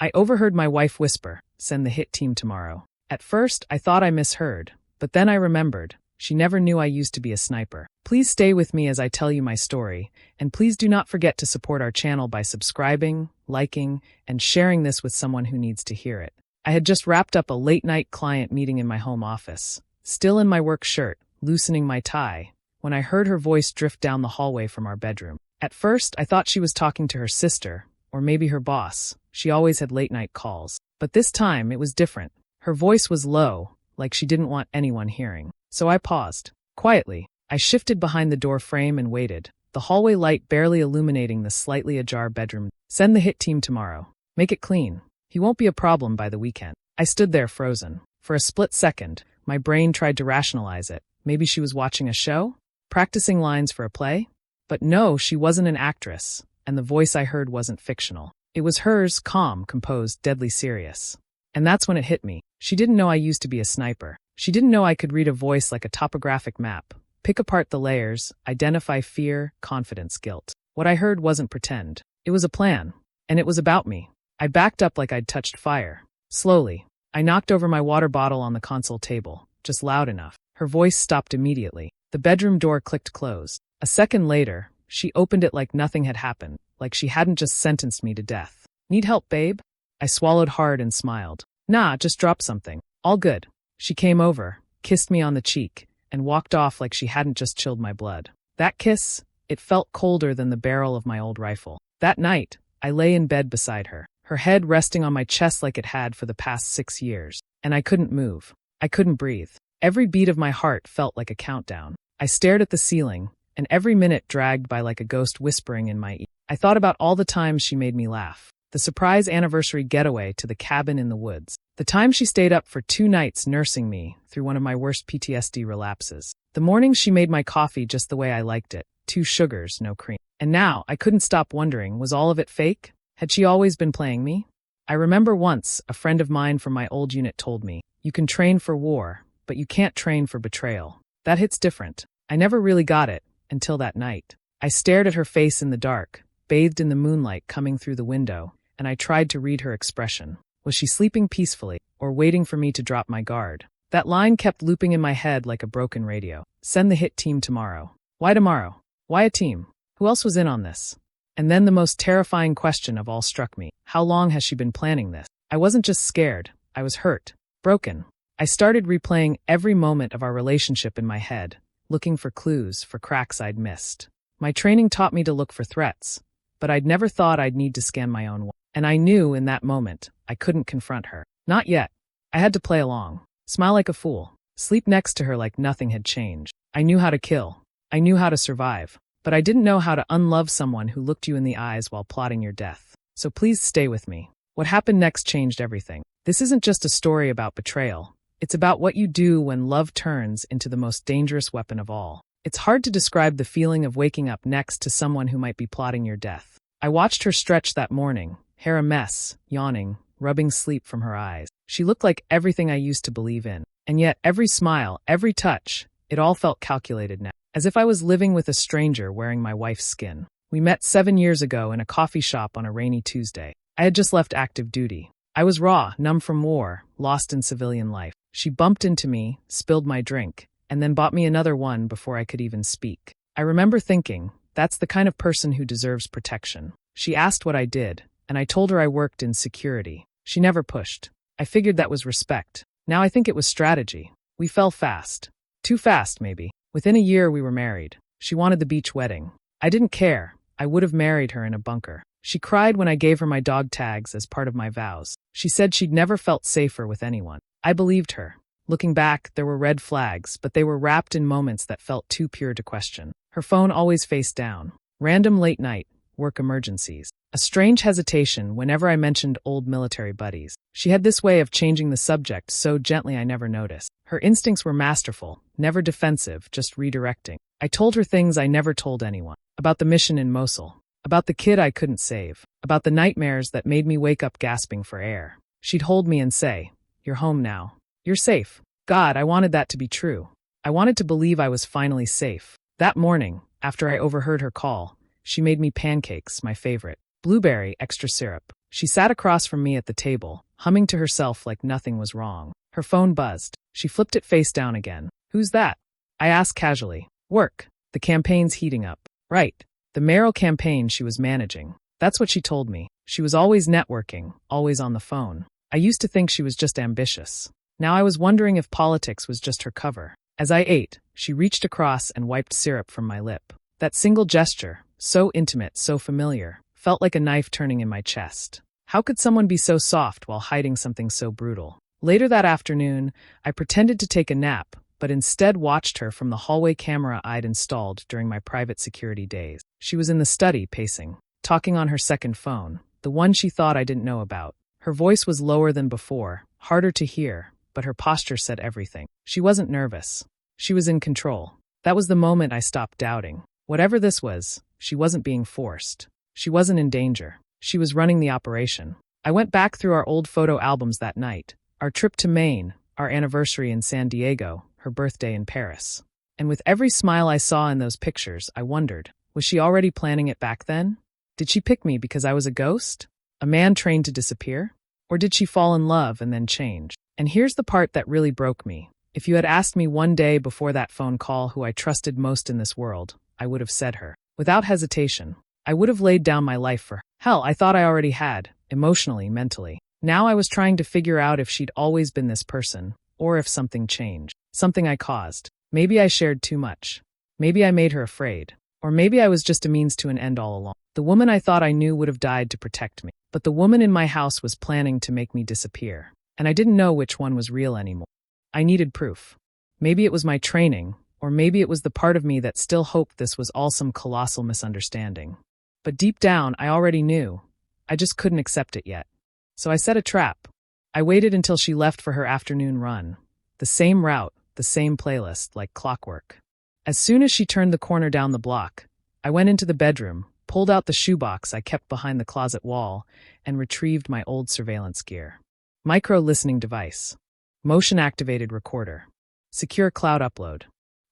I overheard my wife whisper, "Send the hit team tomorrow." At first, I thought I misheard, but then I remembered. She never knew I used to be a sniper. Please stay with me as I tell you my story, and please do not forget to support our channel by subscribing, liking, and sharing this with someone who needs to hear it. I had just wrapped up a late-night client meeting in my home office, still in my work shirt, loosening my tie, when I heard her voice drift down the hallway from our bedroom. At first, I thought she was talking to her sister, or maybe her boss. She always had late-night calls. But this time, it was different. Her voice was low, like she didn't want anyone hearing. So I paused. Quietly, I shifted behind the door frame and waited, the hallway light barely illuminating the slightly ajar bedroom. "Send the hit team tomorrow. Make it clean. He won't be a problem by the weekend." I stood there frozen. For a split second, my brain tried to rationalize it. Maybe she was watching a show? Practicing lines for a play? But no, she wasn't an actress, and the voice I heard wasn't fictional. It was hers, calm, composed, deadly serious. And that's when it hit me. She didn't know I used to be a sniper. She didn't know I could read a voice like a topographic map, pick apart the layers, identify fear, confidence, guilt. What I heard wasn't pretend. It was a plan. And it was about me. I backed up like I'd touched fire. Slowly, I knocked over my water bottle on the console table, just loud enough. Her voice stopped immediately. The bedroom door clicked closed. A second later, she opened it like nothing had happened, like she hadn't just sentenced me to death. "Need help, babe?" I swallowed hard and smiled. "Nah, just dropped something. All good." She came over, kissed me on the cheek, and walked off like she hadn't just chilled my blood. That kiss, it felt colder than the barrel of my old rifle. That night, I lay in bed beside her, her head resting on my chest like it had for the past 6 years, and I couldn't move. I couldn't breathe. Every beat of my heart felt like a countdown. I stared at the ceiling, and every minute dragged by like a ghost whispering in my ear. I thought about all the times she made me laugh. The surprise anniversary getaway to the cabin in the woods. The time she stayed up for 2 nights nursing me through one of my worst PTSD relapses. The mornings she made my coffee just the way I liked it. 2 sugars, no cream. And now, I couldn't stop wondering, was all of it fake? Had she always been playing me? I remember once, a friend of mine from my old unit told me, "You can train for war, but you can't train for betrayal." That hits different. I never really got it, until that night. I stared at her face in the dark, bathed in the moonlight coming through the window, and I tried to read her expression. Was she sleeping peacefully, or waiting for me to drop my guard? That line kept looping in my head like a broken radio. "Send the hit team tomorrow." Why tomorrow? Why a team? Who else was in on this? And then the most terrifying question of all struck me. How long has she been planning this? I wasn't just scared. I was hurt. Broken. I started replaying every moment of our relationship in my head, looking for clues, for cracks I'd missed. My training taught me to look for threats, but I'd never thought I'd need to scan my own. And I knew in that moment, I couldn't confront her. Not yet. I had to play along, smile like a fool, sleep next to her like nothing had changed. I knew how to kill. I knew how to survive. But I didn't know how to unlove someone who looked you in the eyes while plotting your death. So please stay with me. What happened next changed everything. This isn't just a story about betrayal. It's about what you do when love turns into the most dangerous weapon of all. It's hard to describe the feeling of waking up next to someone who might be plotting your death. I watched her stretch that morning, hair a mess, yawning, rubbing sleep from her eyes. She looked like everything I used to believe in. And yet every smile, every touch, it all felt calculated now. As if I was living with a stranger wearing my wife's skin. We met 7 years ago in a coffee shop on a rainy Tuesday. I had just left active duty. I was raw, numb from war, lost in civilian life. She bumped into me, spilled my drink, and then bought me another one before I could even speak. I remember thinking, that's the kind of person who deserves protection. She asked what I did, and I told her I worked in security. She never pushed. I figured that was respect. Now I think it was strategy. We fell fast. Too fast, maybe. Within a year, we were married. She wanted the beach wedding. I didn't care. I would have married her in a bunker. She cried when I gave her my dog tags as part of my vows. She said she'd never felt safer with anyone. I believed her. Looking back, there were red flags, but they were wrapped in moments that felt too pure to question. Her phone always face down. Random late night, work emergencies. A strange hesitation whenever I mentioned old military buddies. She had this way of changing the subject so gently I never noticed. Her instincts were masterful, never defensive, just redirecting. I told her things I never told anyone. About the mission in Mosul. About the kid I couldn't save. About the nightmares that made me wake up gasping for air. She'd hold me and say, "You're home now. You're safe." God, I wanted that to be true. I wanted to believe I was finally safe. That morning, after I overheard her call, she made me pancakes, my favorite. Blueberry, extra syrup. She sat across from me at the table, humming to herself like nothing was wrong. Her phone buzzed. She flipped it face down again. "Who's that?" I asked casually. "Work. The campaign's heating up." "Right. The mayoral campaign she was managing." That's what she told me. She was always networking, always on the phone. I used to think she was just ambitious. Now I was wondering if politics was just her cover. As I ate, she reached across and wiped syrup from my lip. That single gesture, so intimate, so familiar, felt like a knife turning in my chest. How could someone be so soft while hiding something so brutal? Later that afternoon, I pretended to take a nap, but instead watched her from the hallway camera I'd installed during my private security days. She was in the study, pacing, talking on her second phone, the one she thought I didn't know about. Her voice was lower than before, harder to hear, but her posture said everything. She wasn't nervous. She was in control. That was the moment I stopped doubting. Whatever this was, she wasn't being forced. She wasn't in danger. She was running the operation. I went back through our old photo albums that night. Our trip to Maine, our anniversary in San Diego, her birthday in Paris. And with every smile I saw in those pictures, I wondered, was she already planning it back then? Did she pick me because I was a ghost? A man trained to disappear? Or did she fall in love and then change? And here's the part that really broke me. If you had asked me one day before that phone call who I trusted most in this world, I would have said her. Without hesitation. I would have laid down my life for her. Hell, I thought I already had, emotionally, mentally. Now I was trying to figure out if she'd always been this person, or if something changed. Something I caused. Maybe I shared too much. Maybe I made her afraid. Or maybe I was just a means to an end all along. The woman I thought I knew would have died to protect me. But the woman in my house was planning to make me disappear. And I didn't know which one was real anymore. I needed proof. Maybe it was my training, or maybe it was the part of me that still hoped this was all some colossal misunderstanding. But deep down, I already knew. I just couldn't accept it yet. So I set a trap. I waited until she left for her afternoon run. The same route, the same playlist, like clockwork. As soon as she turned the corner down the block, I went into the bedroom, pulled out the shoebox I kept behind the closet wall, and retrieved my old surveillance gear. Micro-listening device. Motion-activated recorder. Secure cloud upload.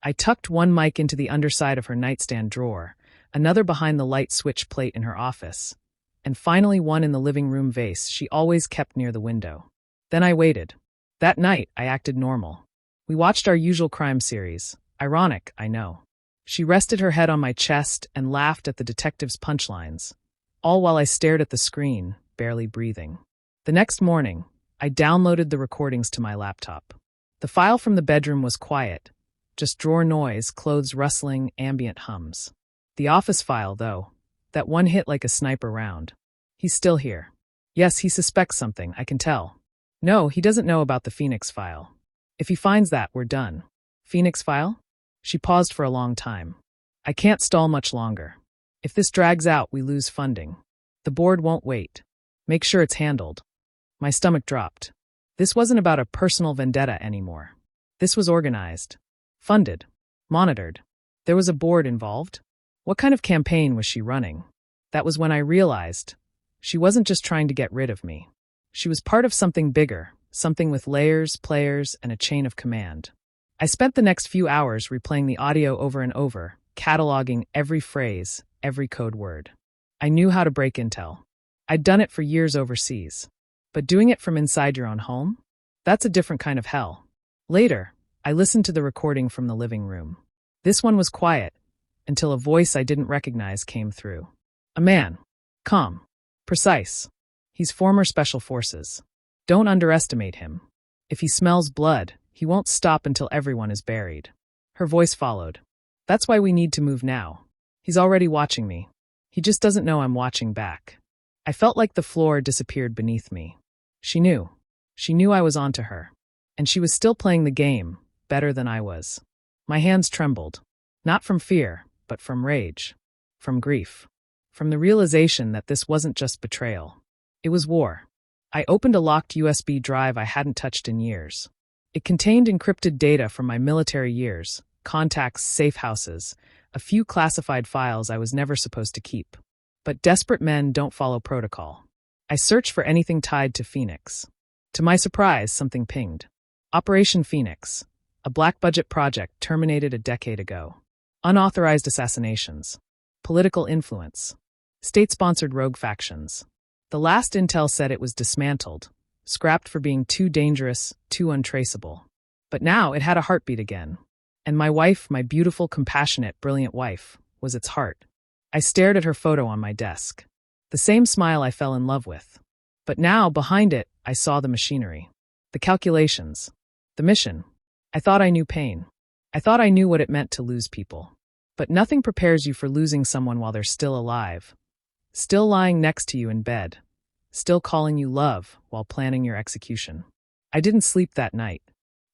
I tucked one mic into the underside of her nightstand drawer, another behind the light switch plate in her office, and finally one in the living room vase she always kept near the window. Then I waited. That night, I acted normal. We watched our usual crime series. Ironic, I know. She rested her head on my chest and laughed at the detective's punchlines, all while I stared at the screen, barely breathing. The next morning, I downloaded the recordings to my laptop. The file from the bedroom was quiet, just drawer noise, clothes rustling, ambient hums. The office file, though, that one hit like a sniper round. He's still here. Yes, he suspects something, I can tell. No, he doesn't know about the Phoenix file. If he finds that, we're done. Phoenix file? She paused for a long time. I can't stall much longer. If this drags out, we lose funding. The board won't wait. Make sure it's handled. My stomach dropped. This wasn't about a personal vendetta anymore. This was organized. Funded. Monitored. There was a board involved. What kind of campaign was she running? That was when I realized she wasn't just trying to get rid of me. She was part of something bigger, something with layers, players, and a chain of command. I spent the next few hours replaying the audio over and over, cataloging every phrase, every code word. I knew how to break intel. I'd done it for years overseas. But doing it from inside your own home? That's a different kind of hell. Later, I listened to the recording from the living room. This one was quiet, until a voice I didn't recognize came through. A man. Calm. Precise. He's former special forces. Don't underestimate him. If he smells blood, he won't stop until everyone is buried. Her voice followed. That's why we need to move now. He's already watching me. He just doesn't know I'm watching back. I felt like the floor disappeared beneath me. She knew. She knew I was onto her. And she was still playing the game, better than I was. My hands trembled. Not from fear, but from rage. From grief. From the realization that this wasn't just betrayal. It was war. I opened a locked USB drive I hadn't touched in years. It contained encrypted data from my military years, contacts, safe houses, a few classified files I was never supposed to keep. But desperate men don't follow protocol. I searched for anything tied to Phoenix. To my surprise, something pinged. Operation Phoenix, a black-budget project terminated a decade ago. Unauthorized assassinations. Political influence. State-sponsored rogue factions. The last intel said it was dismantled, scrapped for being too dangerous, too untraceable. But now it had a heartbeat again. And my wife, my beautiful, compassionate, brilliant wife, was its heart. I stared at her photo on my desk. The same smile I fell in love with. But now, behind it, I saw the machinery. The calculations. The mission. I thought I knew pain. I thought I knew what it meant to lose people. But nothing prepares you for losing someone while they're still alive. Still lying next to you in bed. Still calling you love while planning your execution. I didn't sleep that night.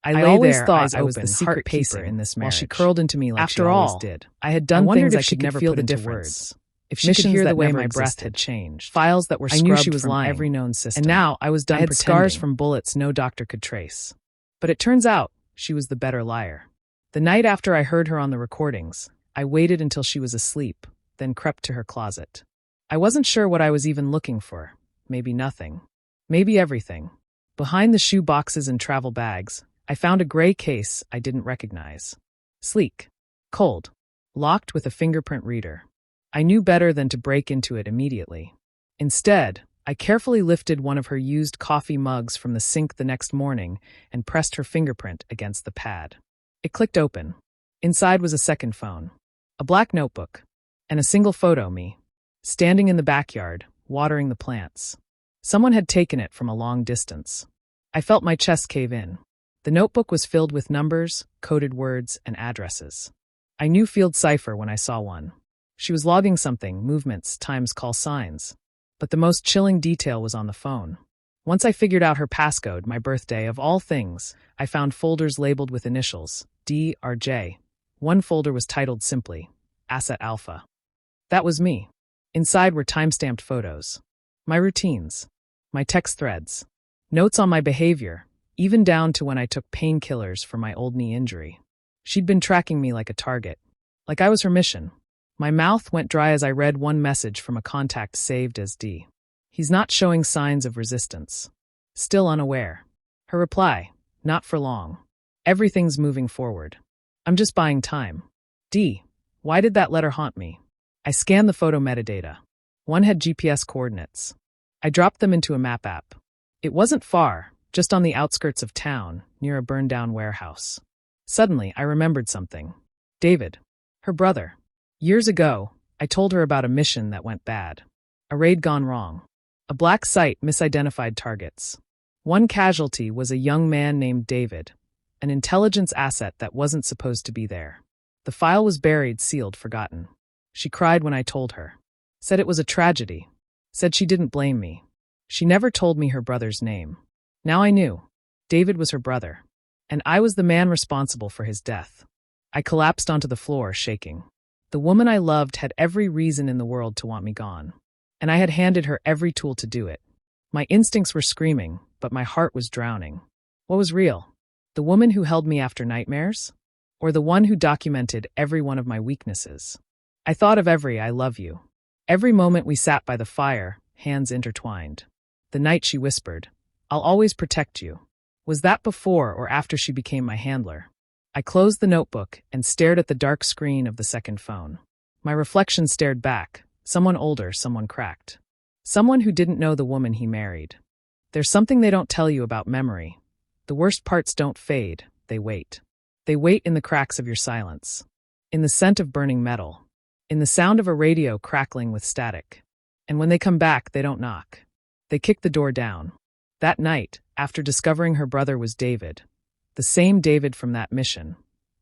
I always thought I was the secret keeper in this marriage. While she curled into me like she always did. I had done things I could never put into words. If she could hear the way my breath had changed. Files that were scrubbed, I knew she was lying. Every known system. And now I was done pretending. I had scars from bullets no doctor could trace. But it turns out she was the better liar. The night after I heard her on the recordings, I waited until she was asleep, then crept to her closet. I wasn't sure what I was even looking for. Maybe nothing. Maybe everything. Behind the shoe boxes and travel bags, I found a gray case I didn't recognize. Sleek. Cold. Locked with a fingerprint reader. I knew better than to break into it immediately. Instead, I carefully lifted one of her used coffee mugs from the sink the next morning and pressed her fingerprint against the pad. It clicked open. Inside was a second phone, a black notebook, and a single photo me, standing in the backyard, watering the plants. Someone had taken it from a long distance. I felt my chest cave in. The notebook was filled with numbers, coded words, and addresses. I knew field cipher when I saw one. She was logging something, movements, times, call signs. But the most chilling detail was on the phone. Once I figured out her passcode, my birthday, of all things, I found folders labeled with initials, D or J. One folder was titled simply, Asset Alpha. That was me. Inside were time-stamped photos. My routines. My text threads. Notes on my behavior, even down to when I took painkillers for my old knee injury. She'd been tracking me like a target. Like I was her mission. My mouth went dry as I read one message from a contact saved as D. He's not showing signs of resistance. Still unaware. Her reply, not for long. Everything's moving forward. I'm just buying time. D. Why did that letter haunt me? I scanned the photo metadata. One had GPS coordinates. I dropped them into a map app. It wasn't far, just on the outskirts of town, near a burned-down warehouse. Suddenly, I remembered something. David. Her brother. Years ago, I told her about a mission that went bad. A raid gone wrong. A black site misidentified targets. One casualty was a young man named David, an intelligence asset that wasn't supposed to be there. The file was buried, sealed, forgotten. She cried when I told her. Said it was a tragedy. Said she didn't blame me. She never told me her brother's name. Now I knew. David was her brother. And I was the man responsible for his death. I collapsed onto the floor, shaking. The woman I loved had every reason in the world to want me gone. And I had handed her every tool to do it. My instincts were screaming, but my heart was drowning. What was real? The woman who held me after nightmares? Or the one who documented every one of my weaknesses? I thought of every I love you. Every moment we sat by the fire, hands intertwined. The night she whispered, I'll always protect you. Was that before or after she became my handler? I closed the notebook and stared at the dark screen of the second phone. My reflection stared back, someone older, someone cracked. Someone who didn't know the woman he married. There's something they don't tell you about memory. The worst parts don't fade, they wait. They wait in the cracks of your silence. In the scent of burning metal. In the sound of a radio crackling with static. And when they come back, they don't knock. They kick the door down. That night, after discovering her brother was David, the same David from that mission,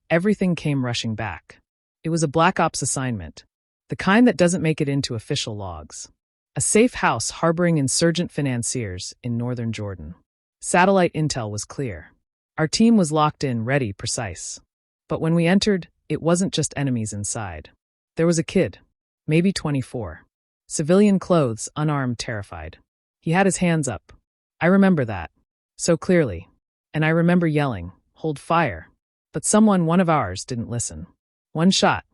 everything came rushing back. It was a Black Ops assignment, the kind that doesn't make it into official logs. A safe house harboring insurgent financiers in northern Jordan. Satellite intel was clear. Our team was locked in, ready, precise. But when we entered, it wasn't just enemies inside. There was a kid, maybe 24. Civilian clothes, unarmed, terrified. He had his hands up. I remember that. So clearly. And I remember yelling, hold fire. But someone, one of ours, didn't listen. One shot.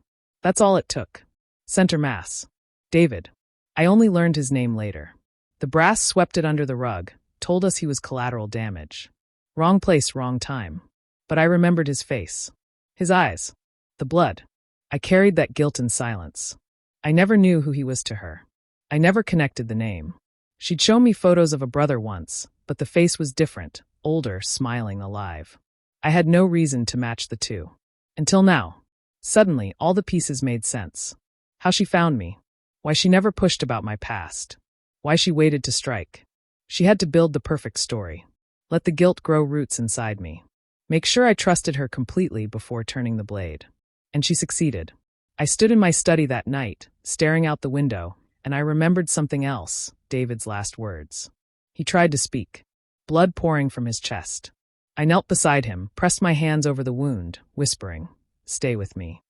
That's all it took. Center mass. David. I only learned his name later. The brass swept it under the rug, told us he was collateral damage. Wrong place, wrong time. But I remembered his face. His eyes. The blood. I carried that guilt in silence. I never knew who he was to her. I never connected the name. She'd shown me photos of a brother once, but the face was different, older, smiling, alive. I had no reason to match the two. Until now. Suddenly, all the pieces made sense. How she found me. Why she never pushed about my past. Why she waited to strike. She had to build the perfect story. Let the guilt grow roots inside me. Make sure I trusted her completely before turning the blade. And she succeeded. I stood in my study that night, staring out the window, and I remembered something else, David's last words. He tried to speak, blood pouring from his chest. I knelt beside him, pressed my hands over the wound, whispering, "Stay with me."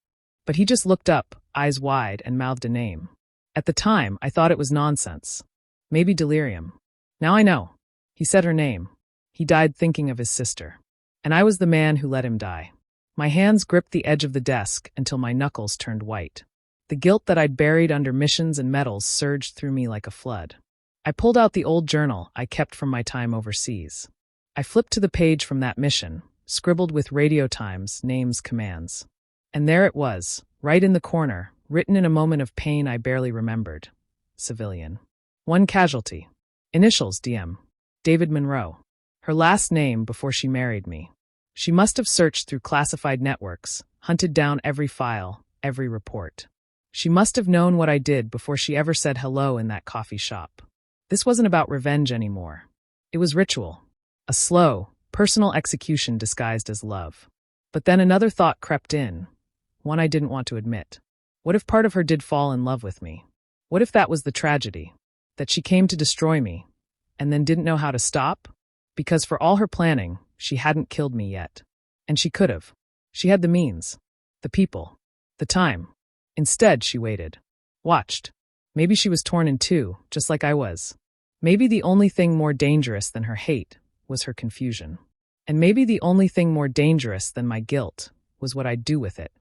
But he just looked up, eyes wide, and mouthed a name. At the time, I thought it was nonsense. Maybe delirium. Now I know. He said her name. He died thinking of his sister. And I was the man who let him die. My hands gripped the edge of the desk until my knuckles turned white. The guilt that I'd buried under missions and medals surged through me like a flood. I pulled out the old journal I kept from my time overseas. I flipped to the page from that mission, scribbled with radio times, names, commands. And there it was, right in the corner, written in a moment of pain I barely remembered. Civilian. One casualty. Initials DM. David Monroe. Her last name before she married me. She must have searched through classified networks, hunted down every file, every report. She must have known what I did before she ever said hello in that coffee shop. This wasn't about revenge anymore. It was ritual. A slow, personal execution disguised as love. But then another thought crept in, one I didn't want to admit. What if part of her did fall in love with me? What if that was the tragedy? That she came to destroy me, and then didn't know how to stop? Because for all her planning, she hadn't killed me yet. And she could have. She had the means, the people, the time. Instead, she waited. Watched. Maybe she was torn in two, just like I was. Maybe the only thing more dangerous than her hate was her confusion. And maybe the only thing more dangerous than my guilt was what I'd do with it.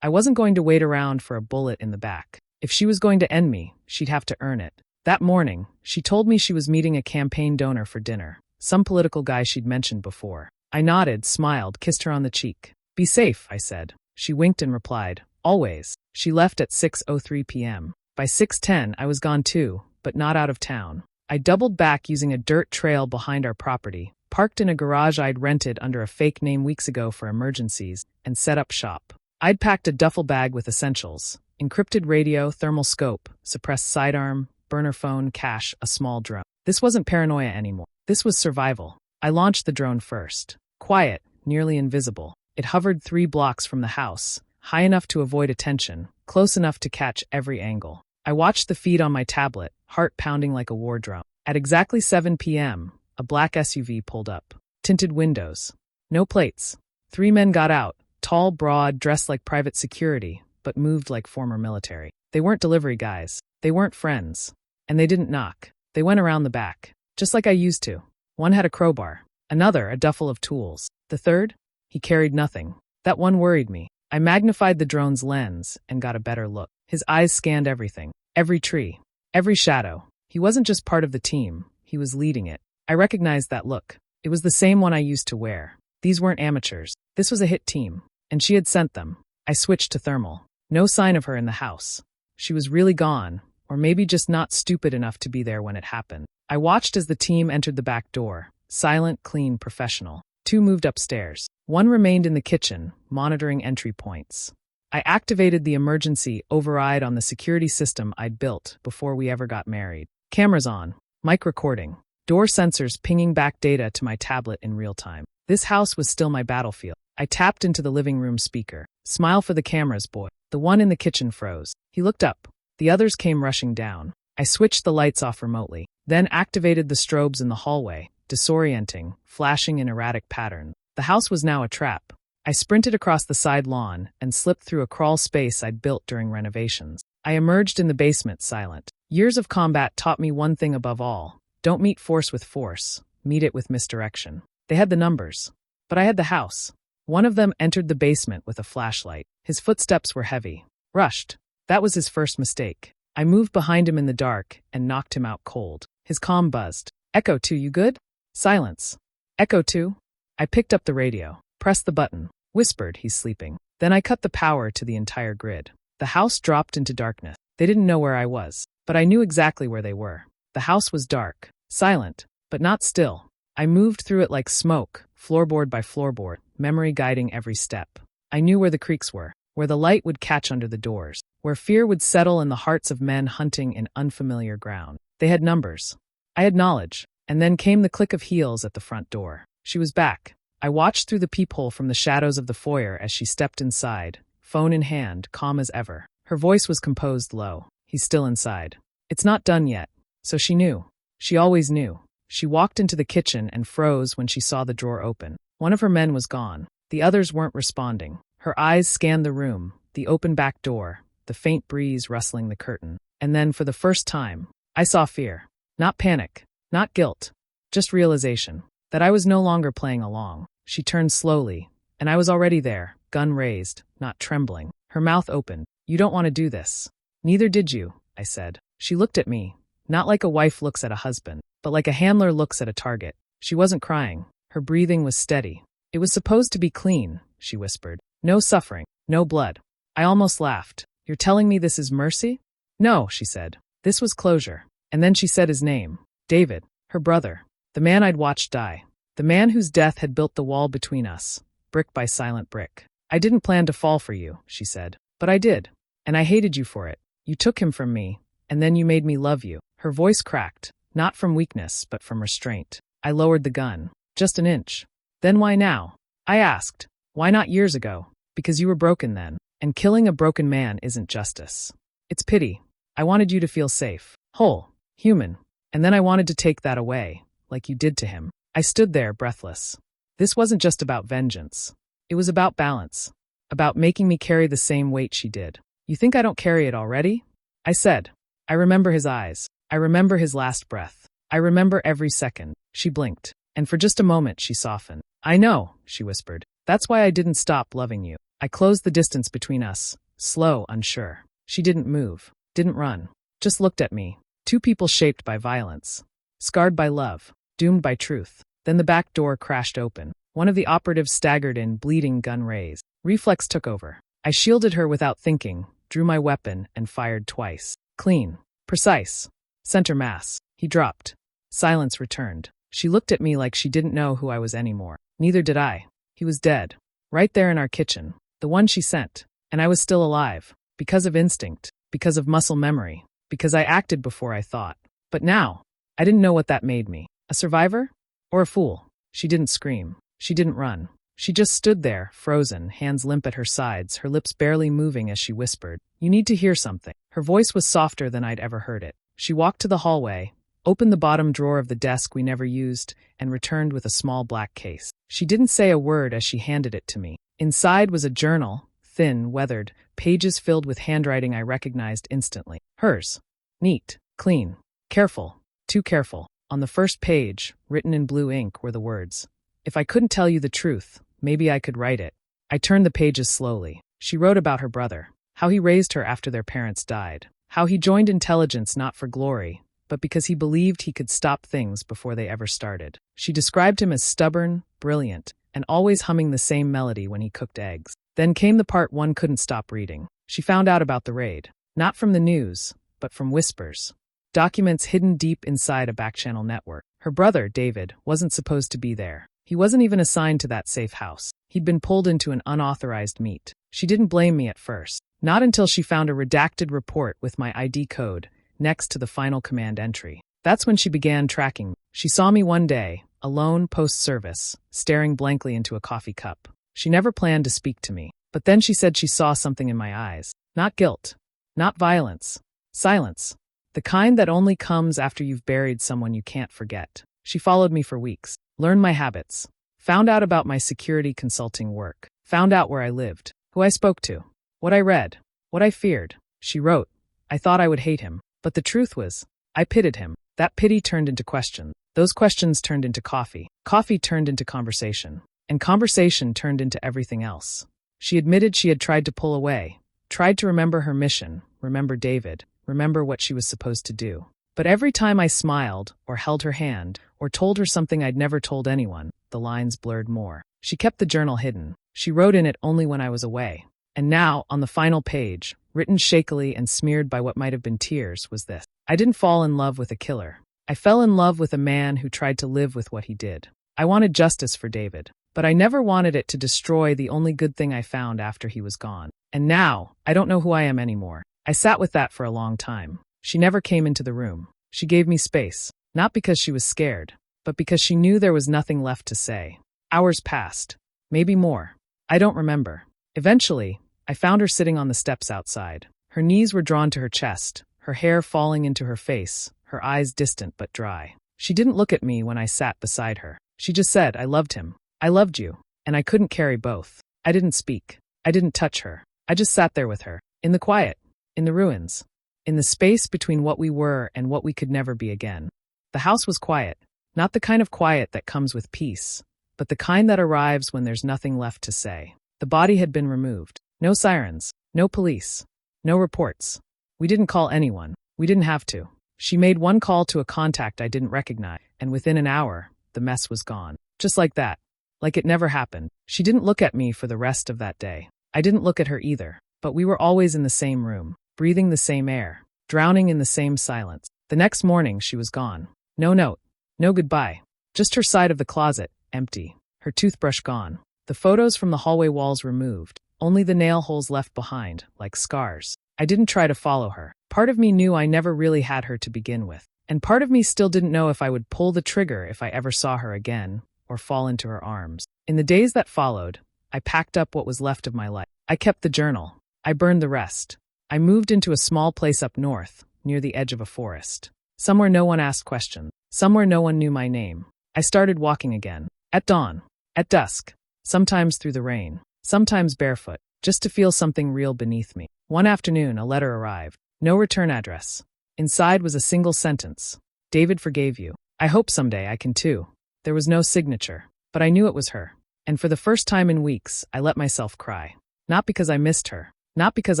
I wasn't going to wait around for a bullet in the back. If she was going to end me, she'd have to earn it. That morning, she told me she was meeting a campaign donor for dinner, some political guy she'd mentioned before. I nodded, smiled, kissed her on the cheek. "Be safe," I said. She winked and replied, "Always." She left at 6:03 p.m. By 6:10, I was gone too, but not out of town. I doubled back using a dirt trail behind our property, parked in a garage I'd rented under a fake name weeks ago for emergencies, and set up shop. I'd packed a duffel bag with essentials: encrypted radio, thermal scope, suppressed sidearm, burner phone, cash, a small drone. This wasn't paranoia anymore. This was survival. I launched the drone first. Quiet, nearly invisible. It hovered 3 blocks from the house, high enough to avoid attention, close enough to catch every angle. I watched the feed on my tablet, heart pounding like a war drum. At exactly 7 p.m., a black SUV pulled up. Tinted windows. No plates. 3 men got out, tall, broad, dressed like private security, but moved like former military. They weren't delivery guys. They weren't friends. And they didn't knock. They went around the back, just like I used to. One had a crowbar. Another, a duffel of tools. The third? He carried nothing. That one worried me. I magnified the drone's lens and got a better look. His eyes scanned everything. Every tree. Every shadow. He wasn't just part of the team. He was leading it. I recognized that look. It was the same one I used to wear. These weren't amateurs. This was a hit team. And she had sent them. I switched to thermal. No sign of her in the house. She was really gone, or maybe just not stupid enough to be there when it happened. I watched as the team entered the back door. Silent, clean, professional. 2 moved upstairs. 1 remained in the kitchen, monitoring entry points. I activated the emergency override on the security system I'd built before we ever got married. Cameras on. Mic recording. Door sensors pinging back data to my tablet in real time. This house was still my battlefield. I tapped into the living room speaker. "Smile for the cameras, boy." The one in the kitchen froze. He looked up. The others came rushing down. I switched the lights off remotely, then activated the strobes in the hallway, disorienting, flashing in erratic pattern. The house was now a trap. I sprinted across the side lawn and slipped through a crawl space I'd built during renovations. I emerged in the basement silent. Years of combat taught me one thing above all: don't meet force with force, meet it with misdirection. They had the numbers, but I had the house. One of them entered the basement with a flashlight. His footsteps were heavy. Rushed. That was his first mistake. I moved behind him in the dark and knocked him out cold. His comm buzzed. "Echo 2, you good?" Silence. "Echo 2? I picked up the radio. Pressed the button. Whispered, "He's sleeping." Then I cut the power to the entire grid. The house dropped into darkness. They didn't know where I was, but I knew exactly where they were. The house was dark, silent, but not still. I moved through it like smoke, floorboard by floorboard, memory guiding every step. I knew where the creaks were, where the light would catch under the doors, where fear would settle in the hearts of men hunting in unfamiliar ground. They had numbers. I had knowledge. And then came the click of heels at the front door. She was back. I watched through the peephole from the shadows of the foyer as she stepped inside, phone in hand, calm as ever. Her voice was composed low. He's still inside. It's not done yet. So she knew. She always knew. She walked into the kitchen and froze when she saw the drawer open. One of her men was gone. The others weren't responding. Her eyes scanned the room, the open back door, the faint breeze rustling the curtain. And then, for the first time, I saw fear. Not panic. Not guilt. Just realization. That I was no longer playing along. She turned slowly, and I was already there, gun raised, not trembling. Her mouth opened. You don't want to do this. Neither did you, I said. She looked at me, not like a wife looks at a husband, but like a handler looks at a target. She wasn't crying. Her breathing was steady. It was supposed to be clean, she whispered. No suffering, no blood. I almost laughed. You're telling me this is mercy? No, she said. This was closure. And then she said his name. David, her brother. The man I'd watched die. The man whose death had built the wall between us, brick by silent brick. I didn't plan to fall for you, she said. But I did. And I hated you for it. You took him from me, and then you made me love you. Her voice cracked, not from weakness, but from restraint. I lowered the gun. Just an inch. Then why now? I asked. Why not years ago? Because you were broken then, and killing a broken man isn't justice. It's pity. I wanted you to feel safe, whole, human. And then I wanted to take that away, like you did to him. I stood there, breathless. This wasn't just about vengeance. It was about balance. About making me carry the same weight she did. You think I don't carry it already? I said. I remember his eyes. I remember his last breath. I remember every second. She blinked. And for just a moment she softened. I know, she whispered. That's why I didn't stop loving you. I closed the distance between us, slow, unsure. She didn't move, didn't run, just looked at me. Two people shaped by violence, scarred by love, doomed by truth. Then the back door crashed open. One of the operatives staggered in, bleeding, gun raised. Reflex took over. I shielded her without thinking, drew my weapon, and fired twice. Clean. Precise. Center mass. He dropped. Silence returned. She looked at me like she didn't know who I was anymore. Neither did I. He was dead. Right there in our kitchen. The one she sent. And I was still alive. Because of instinct. Because of muscle memory. Because I acted before I thought. But now, I didn't know what that made me. A survivor? Or a fool? She didn't scream. She didn't run. She just stood there, frozen, hands limp at her sides, her lips barely moving as she whispered, "You need to hear something." Her voice was softer than I'd ever heard it. She walked to the hallway, opened the bottom drawer of the desk we never used, and returned with a small black case. She didn't say a word as she handed it to me. Inside was a journal, thin, weathered, pages filled with handwriting I recognized instantly. Hers. Neat, clean, careful, too careful. On the first page, written in blue ink, were the words, "If I couldn't tell you the truth, maybe I could write it." I turned the pages slowly. She wrote about her brother, how he raised her after their parents died, how he joined intelligence not for glory, but because he believed he could stop things before they ever started. She described him as stubborn, brilliant, and always humming the same melody when he cooked eggs. Then came the part one couldn't stop reading. She found out about the raid, not from the news, but from whispers. Documents hidden deep inside a backchannel network. Her brother, David, wasn't supposed to be there. He wasn't even assigned to that safe house. He'd been pulled into an unauthorized meet. She didn't blame me at first. Not until she found a redacted report with my ID code next to the final command entry. That's when she began tracking me. She saw me one day, alone post-service, staring blankly into a coffee cup. She never planned to speak to me. But then she said she saw something in my eyes. Not guilt. Not violence. Silence. The kind that only comes after you've buried someone you can't forget. She followed me for weeks. Learned my habits. Found out about my security consulting work. Found out where I lived. Who I spoke to. What I read. What I feared. She wrote, "I thought I would hate him. But the truth was, I pitied him." That pity turned into questions. Those questions turned into coffee. Coffee turned into conversation. And conversation turned into everything else. She admitted she had tried to pull away. Tried to remember her mission. Remember David. Remember what she was supposed to do. But every time I smiled, or held her hand, or told her something I'd never told anyone, the lines blurred more. She kept the journal hidden. She wrote in it only when I was away. And now, on the final page, written shakily and smeared by what might have been tears, was this: "I didn't fall in love with a killer. I fell in love with a man who tried to live with what he did. I wanted justice for David, but I never wanted it to destroy the only good thing I found after he was gone. And now, I don't know who I am anymore. I sat with that for a long time. She never came into the room. She gave me space, not because she was scared, but because she knew there was nothing left to say. Hours passed. Maybe more. I don't remember. Eventually, I found her sitting on the steps outside. Her knees were drawn to her chest, her hair falling into her face, her eyes distant but dry. She didn't look at me when I sat beside her. She just said, "I loved him. I loved you." And I couldn't carry both. I didn't speak. I didn't touch her. I just sat there with her. In the quiet. In the ruins. In the space between what we were and what we could never be again. The house was quiet. Not the kind of quiet that comes with peace, but the kind that arrives when there's nothing left to say. The body had been removed. No sirens. No police. No reports. We didn't call anyone. We didn't have to. She made one call to a contact I didn't recognize, and within an hour, the mess was gone. Just like that. Like it never happened. She didn't look at me for the rest of that day. I didn't look at her either, but we were always in the same room, breathing the same air, drowning in the same silence. The next morning, she was gone. No note. No goodbye. Just her side of the closet, empty. Her toothbrush gone. The photos from the hallway walls removed. Only the nail holes left behind, like scars. I didn't try to follow her. Part of me knew I never really had her to begin with. And part of me still didn't know if I would pull the trigger if I ever saw her again, or fall into her arms. In the days that followed, I packed up what was left of my life. I kept the journal. I burned the rest. I moved into a small place up north, near the edge of a forest. Somewhere no one asked questions. Somewhere no one knew my name. I started walking again. At dawn. At dusk. Sometimes through the rain. Sometimes barefoot. Just to feel something real beneath me. One afternoon, a letter arrived. No return address. Inside was a single sentence. "David forgave you. I hope someday I can too." There was no signature, but I knew it was her. And for the first time in weeks, I let myself cry. Not because I missed her, not because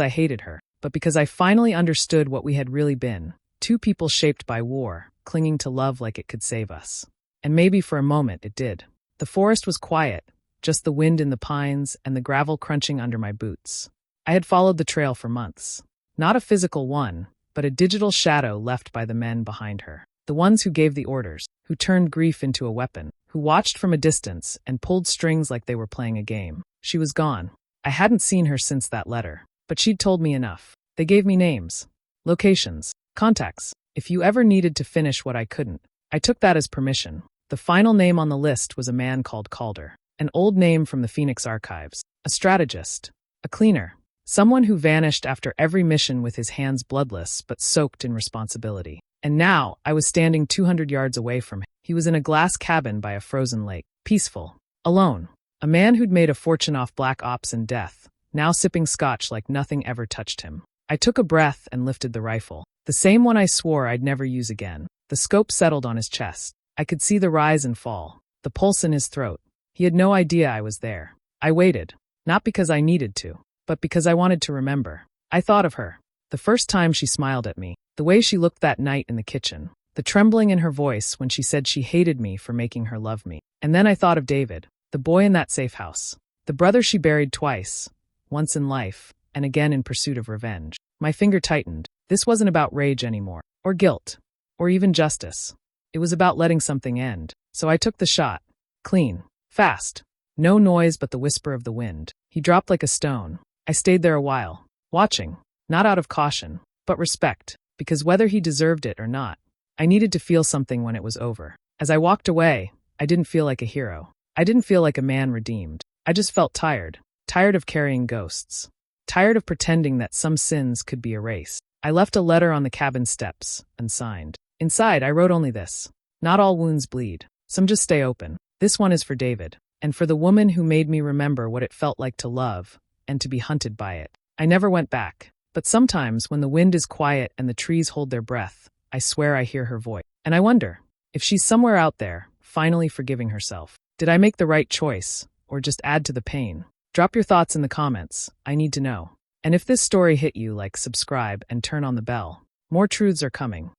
I hated her, but because I finally understood what we had really been. Two people shaped by war, clinging to love like it could save us. And maybe for a moment it did. The forest was quiet, just the wind in the pines and the gravel crunching under my boots. I had followed the trail for months. Not a physical one, but a digital shadow left by the men behind her. The ones who gave the orders, who turned grief into a weapon, who watched from a distance and pulled strings like they were playing a game. She was gone. I hadn't seen her since that letter, but she'd told me enough. They gave me names, locations, contacts. If you ever needed to finish what I couldn't, I took that as permission. The final name on the list was a man called Calder, an old name from the Phoenix archives, a strategist, a cleaner, someone who vanished after every mission with his hands bloodless but soaked in responsibility. And now, I was standing 200 yards away from him. He was in a glass cabin by a frozen lake, peaceful, alone. A man who'd made a fortune off black ops and death, now sipping scotch like nothing ever touched him. I took a breath and lifted the rifle. The same one I swore I'd never use again. The scope settled on his chest. I could see the rise and fall, the pulse in his throat. He had no idea I was there. I waited, not because I needed to, but because I wanted to remember. I thought of her. The first time she smiled at me, the way she looked that night in the kitchen, the trembling in her voice when she said she hated me for making her love me. And then I thought of David, the boy in that safe house, the brother she buried twice, once in life, and again in pursuit of revenge. My finger tightened. This wasn't about rage anymore, or guilt, or even justice. It was about letting something end. So I took the shot. Clean. Fast. No noise but the whisper of the wind. He dropped like a stone. I stayed there a while, watching, not out of caution, but respect, because whether he deserved it or not, I needed to feel something when it was over. As I walked away, I didn't feel like a hero. I didn't feel like a man redeemed. I just felt tired. Tired of carrying ghosts. Tired of pretending that some sins could be erased. I left a letter on the cabin steps, and signed. Inside, I wrote only this. Not all wounds bleed. Some just stay open. This one is for David, and for the woman who made me remember what it felt like to love, and to be hunted by it. I never went back. But sometimes, when the wind is quiet and the trees hold their breath, I swear I hear her voice. And I wonder, if she's somewhere out there, finally forgiving herself. Did I make the right choice, or just add to the pain? Drop your thoughts in the comments. I need to know. And if this story hit you, like, subscribe and turn on the bell. More truths are coming.